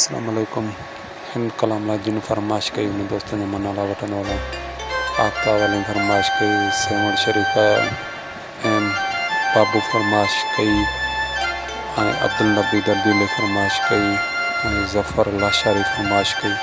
अस्सलाम वालेकुम। हिंद कलाम जिन फरमाइश कई उन दोस्तों ने मनाला वतन वाला आफ्ताब वाले फरमाइश कई सेवण शरीफा एम बाबू फरमाइश कई अब्दुल नबी दर्दी ने फरमाइश कई जफ़र लाशारी फरमाइश कई।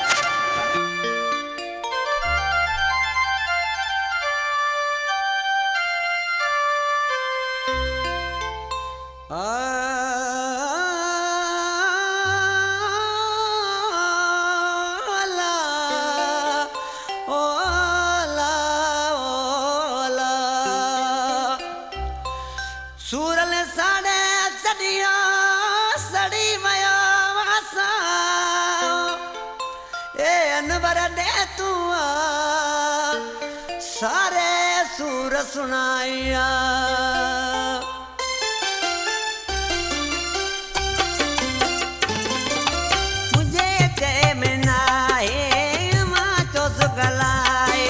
सूरल साड़े सड़िया सड़ी मया वासा ए अनवर दे तू सारे सूर सुनाइया मुझे ते मिनाए मां तो सुगलाए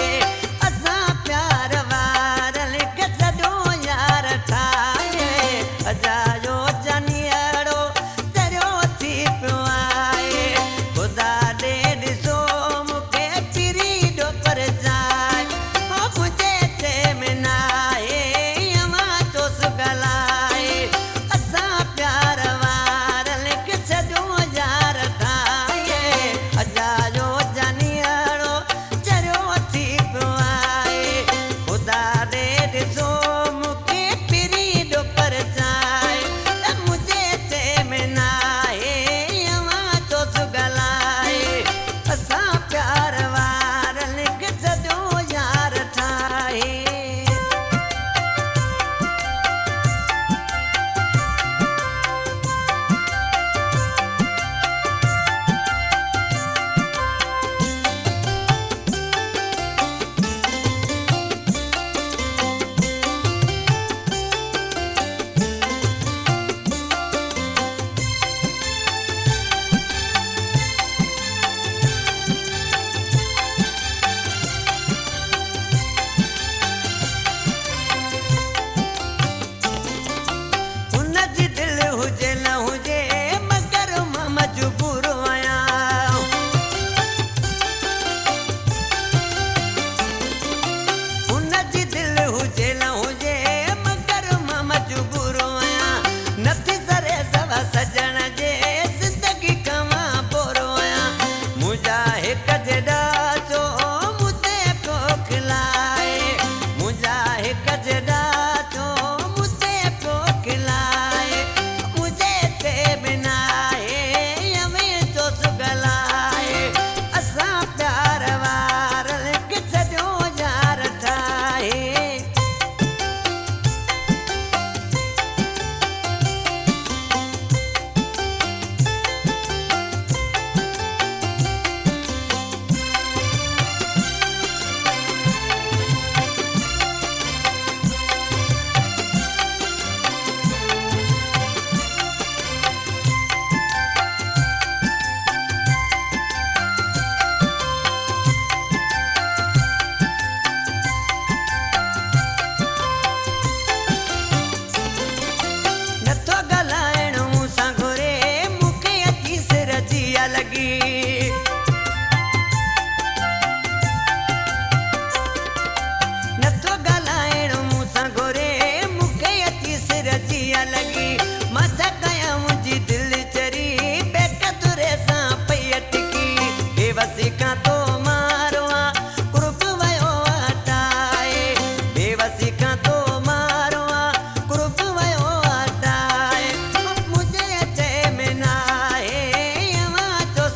असा प्यार वारल के सदो यार था अजायो जनियड़ो तेरो थी पिवाए खुदा दे ॾिसो मूंखे पिरी डो पर जाए हो मुझे ते मिनाए मां तो सुगलाए असां प्यार वारल के सॼो यार ठाहे अजायो जनियड़ो तेरो थी पिवाए खुदा दे ॾिसो मूंखे पिरी डो पर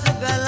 सुगल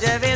चवे